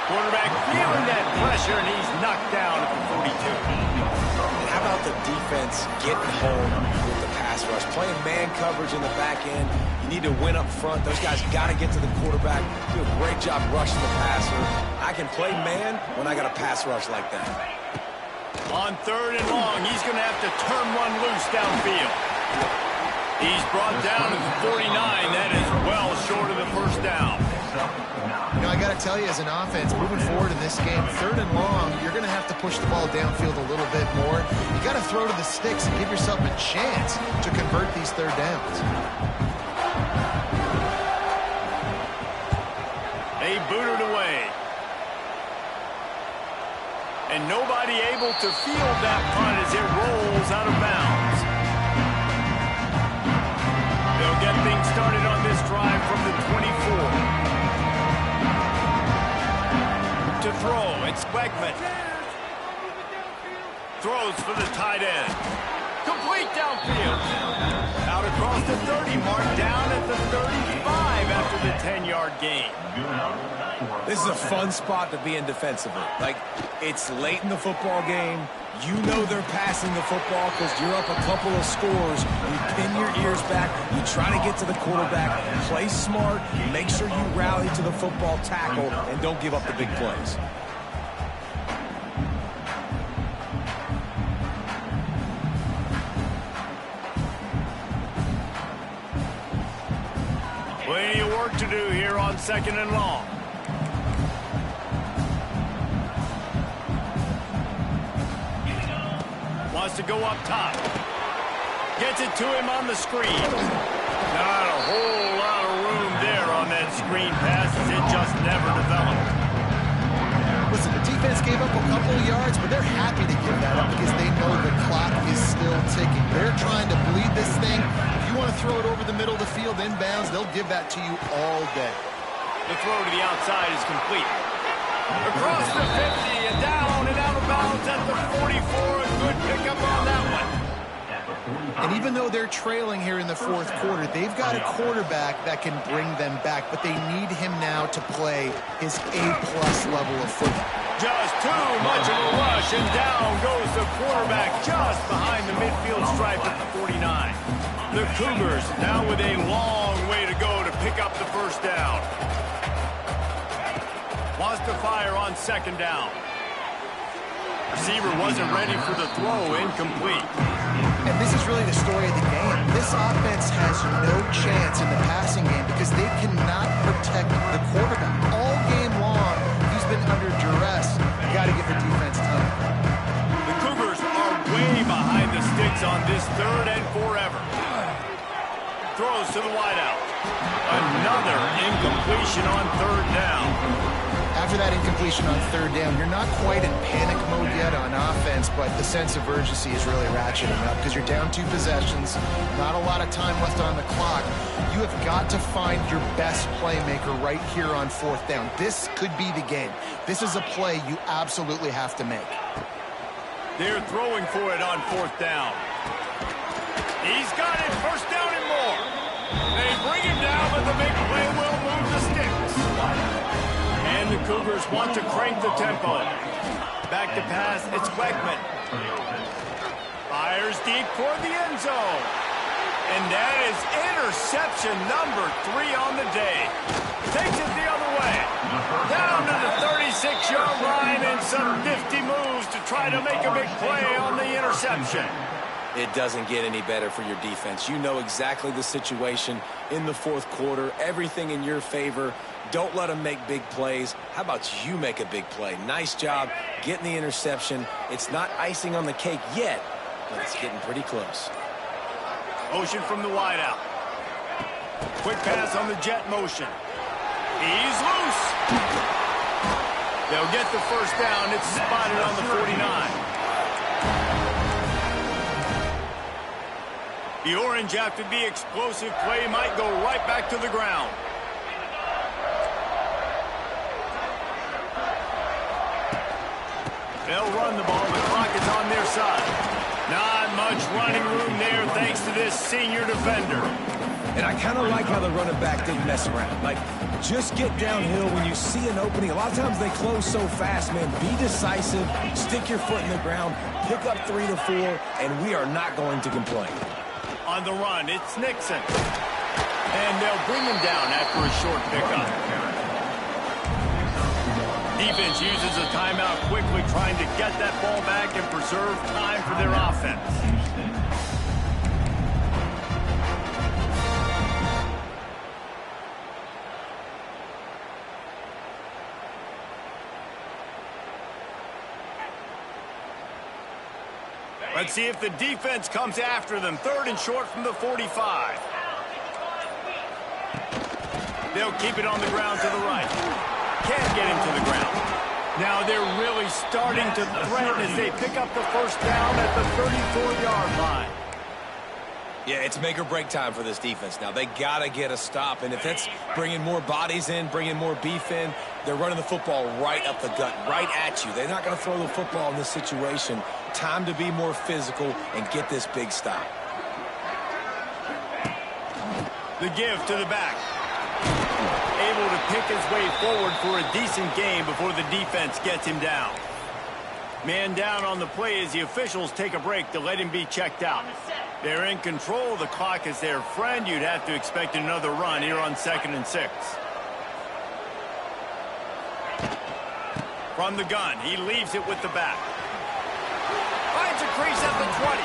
Quarterback feeling that pressure, and he's knocked down at the 42. How about the defense getting home with the pass rush? Playing man coverage in the back end. You need to win up front. Those guys got to get to the quarterback. Do a great job rushing the passer. I can play man when I got a pass rush like that. On 3rd and long, he's going to have to turn one loose downfield. He's brought down to the 49. That is well short of the first down. You know, I got to tell you, as an offense, moving forward in this game, 3rd and long, you're going to have to push the ball downfield a little bit more. You got to throw to the sticks and give yourself a chance to convert these 3rd downs. They booted away. And nobody able to field that punt as it rolls out of bounds. They'll get things started on this drive from the 24. To throw, it's Wegman. Throws for the tight end. Complete downfield. Out across the 30 mark, down at the 35 after the 10-yard gain. This is a fun spot to be in defensively. Like, it's late in the football game. You know they're passing the football because you're up a couple of scores. You pin your ears back. You try to get to the quarterback. Play smart. Make sure you rally to the football tackle and don't give up the big plays. Plenty of work to do here on 2nd and long. Wants to go up top. Gets it to him on the screen. Not a whole lot of room there on that screen pass as it just never developed. Listen, the defense gave up a couple of yards, but they're happy to give that up because they know the clock is still ticking. They're trying to bleed this thing. If you want to throw it over the middle of the field inbounds, they'll give that to you all day. The throw to the outside is complete. Across the 50 and down and out of bounds at the 44. A good pickup on that one. And even though they're trailing here in the 4th quarter, they've got a quarterback that can bring them back, but they need him now to play his A-plus level of football. Just too much of a rush, and down goes the quarterback just behind the midfield stripe at the 49. The Cougars now with a long way to go to pick up the first down. Wants to fire on 2nd down. Receiver wasn't ready for the throw, incomplete. And this is really the story of the game. This offense has no chance in the passing game because they cannot protect the quarterback. All game long, he's been under duress. You got to give the defense time. The Cougars are way behind the sticks on this 3rd and forever. throws to the wideout. Another incompletion on third down. After that incompletion on third down, you're not quite in panic mode yet on offense, but the sense of urgency is really ratcheting up because you're down 2 possessions, not a lot of time left on the clock. You have got to find your best playmaker right here on 4th down. This could be the game. This is a play you absolutely have to make. They're throwing for it on 4th down. He's got it, 1st down and more. They bring him down, but the big play will move the sticks. And the Cougars want to crank the tempo. Back to pass, it's Wegman. Fires deep for the end zone. And that is interception number 3 on the day. Takes it the other way. Down to the 36-yard line and some nifty moves to try to make a big play on the interception. It doesn't get any better for your defense. You know exactly the situation in the 4th quarter. Everything in your favor. Don't let them make big plays. How about you make a big play? Nice job getting the interception. It's not icing on the cake yet, but it's getting pretty close. Motion from the wideout. Quick pass on the jet motion. He's loose. They'll get the 1st down. It's spotted on the 49. The Orange, after the explosive play, might go right back to the ground. They'll run the ball. The clock is on their side. Not much running room there thanks to this senior defender. And I kind of like how the running back didn't mess around. Like, just get downhill when you see an opening. A lot of times they close so fast, man. Be decisive. Stick your foot in the ground. Pick up 3 to 4, and we are not going to complain. On the run, it's Nixon. And they'll bring him down after a short pickup. Defense uses a timeout quickly, trying to get that ball back and preserve time for their offense. Let's see if the defense comes after them. 3rd and short from the 45. They'll keep it on the ground to the right. Can't get him to the ground. Now they're really starting to threaten as they pick up the 1st down at the 34-yard line. Yeah, it's make or break time for this defense now. They got to get a stop, and if it's bringing more bodies in, bringing more beef in, they're running the football right up the gut, right at you. They're not going to throw the football in this situation. Time to be more physical and get this big stop. The give to the back. Able to pick his way forward for a decent gain before the defense gets him down. Man down on the play as the officials take a break to let him be checked out. They're in control. The clock is their friend. You'd have to expect another run here on 2nd and 6. From the gun, he leaves it with the back. Finds a crease at the 20.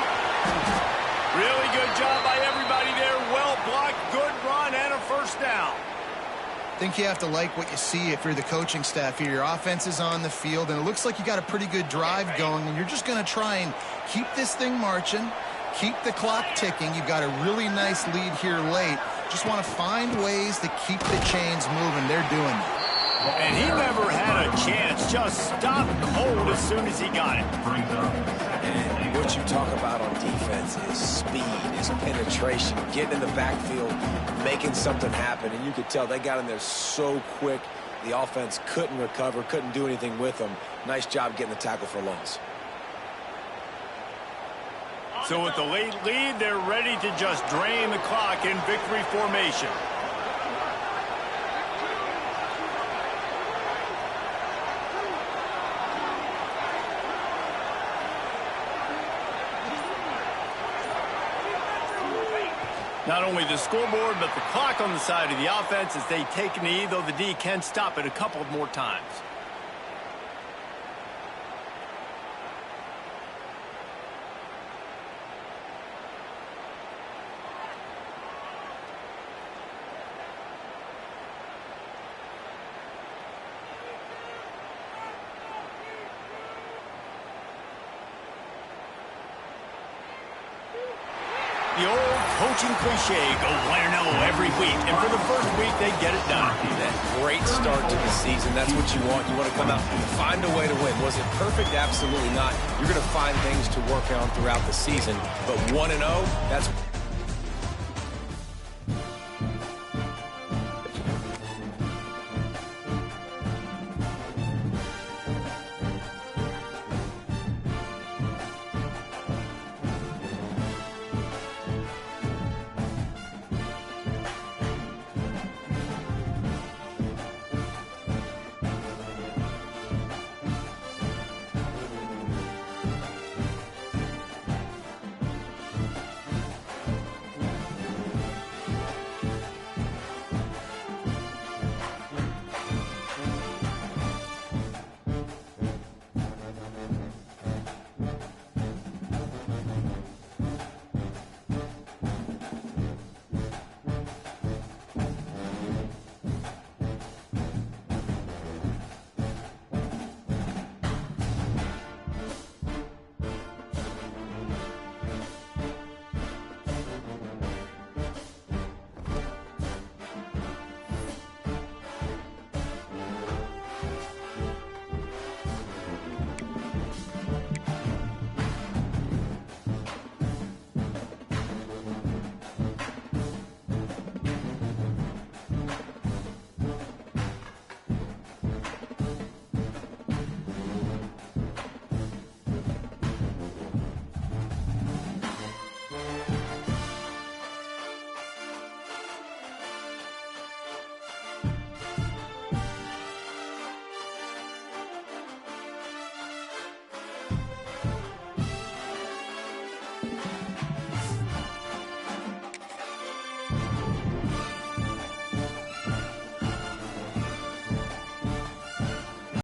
Really good job by everybody there. Well blocked, good run, and a 1st down. I think you have to like what you see if you're the coaching staff here. Your offense is on the field, and it looks like you got a pretty good drive going, and you're just going to try and keep this thing marching, keep the clock ticking. You've got a really nice lead here late. Just want to find ways to keep the chains moving. They're doing it. And he never had a chance. Just stopped cold as soon as he got it. And what you talk about on defense is speed, is penetration, getting in the backfield, making something happen. And you could tell they got in there so quick. The offense couldn't recover, couldn't do anything with them. Nice job getting the tackle for loss. So with the late lead, they're ready to just drain the clock in victory formation. Not only the scoreboard, but the clock on the side of the offense as they take a knee, though the D can stop it a couple more times. The old coaching cliche, go 1-0 every week. And for the first week, they get it done. That great start to the season. That's what you want. You want to come out and find a way to win. Was it perfect? Absolutely not. You're going to find things to work on throughout the season. But 1-0, that's...